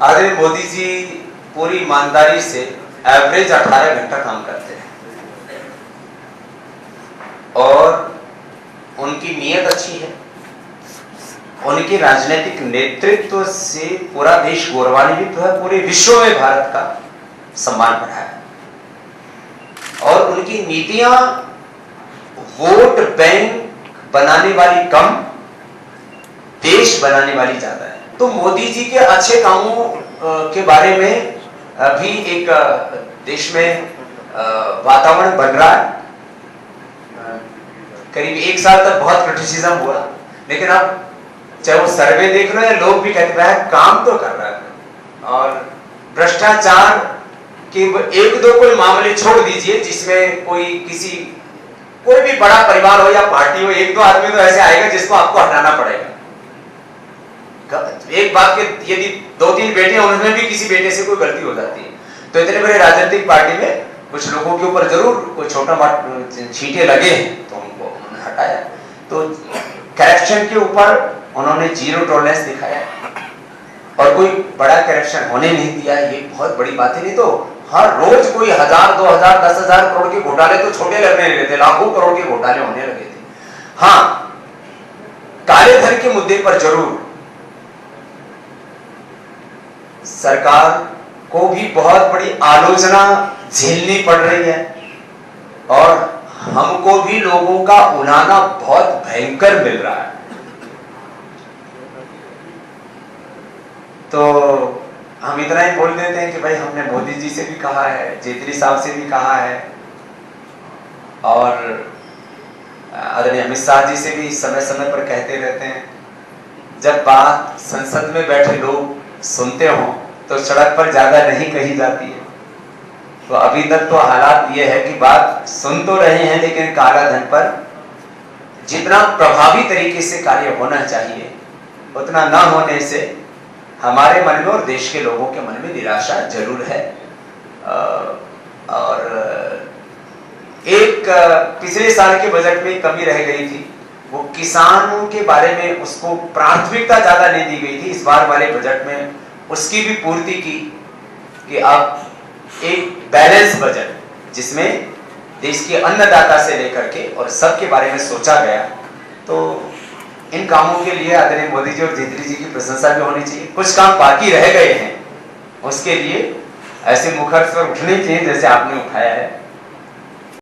आदरणीय मोदी जी पूरी ईमानदारी से एवरेज 18 घंटा काम करते हैं और उनकी नीयत अच्छी है। उनके राजनीतिक नेतृत्व से पूरा देश गौरवान्वित है, पूरे विश्व में भारत का सम्मान बढ़ा है और उनकी नीतियां वोट बैंक बनाने वाली कम, देश बनाने वाली ज्यादा है। तो मोदी जी के अच्छे कामों के बारे में अभी एक देश में वातावरण बन रहा है। करीब 1 साल तक बहुत क्रिटिसिज्म हुआ, लेकिन अब चाहे वो सर्वे देख लो या लोग भी कहते हैं काम तो कर रहा है। और भ्रष्टाचार के 1-2 कोई मामले छोड़ दीजिए जिसमें कोई भी बड़ा परिवार हो या पार्टी हो, 1-2 आदमी तो ऐसे आएगा जिसको आपको हटाना पड़ेगा। एक बात के यदि 2-3 बेटे हैं, उनमें भी किसी बेटे से कोई गलती हो जाती है, तो इतने बड़े राजनीतिक पार्टी में कुछ लोगों के ऊपर जरूर कोई छोटा छींटे लगे हैं, तो उनको उन्होंने हटाया। तो करप्शन के ऊपर उन्होंने 0 टॉलरेंस दिखाया और कोई बड़ा करप्शन होने नहीं दिया। ये बहुत बड़ी बात है। नहीं तो हर रोज कोई 1000, 2000, 10,000 करोड़ के घोटाले तो छोटे लगने लगे थे, लाखों करोड़ के घोटाले होने लगे थे। हाँ, काले धन के मुद्दे पर जरूर सरकार को भी बहुत बड़ी आलोचना झेलनी पड़ रही है और हमको भी लोगों का उलाहना बहुत भयंकर मिल रहा है। तो हम इतना ही बोल देते हैं कि भाई हमने मोदी जी से भी कहा है, जेटली साहब से भी कहा है और आदरणीय अमित शाह जी से भी समय समय पर कहते रहते हैं। जब बात संसद में बैठे लोग सुनते हो तो सड़क पर ज्यादा नहीं कही जाती है। तो अभी तक तो हालात ये है कि बात सुन तो रहे हैं, लेकिन काला धन पर जितना प्रभावी तरीके से कार्य होना चाहिए उतना न होने से हमारे मन में और देश के लोगों के मन में निराशा जरूर है। और एक पिछले साल के बजट में कमी रह गई थी, वो किसानों के बारे में उसको प्राथमिकता ज्यादा नहीं दी गई थी। इस बार वाले बजट में उसकी भी पूर्ति की कि अब एक बैलेंस बजट जिसमें देश के अन्नदाता से लेकर के और सबके बारे में सोचा गया। तो इन कामों के लिए आदरणीय मोदी जी और जेटली जी की प्रशंसा भी होनी चाहिए। कुछ काम बाकी रह गए हैं, उसके लिए ऐसे मुखर स्वर उठने चाहिए जैसे आपने उठाया है।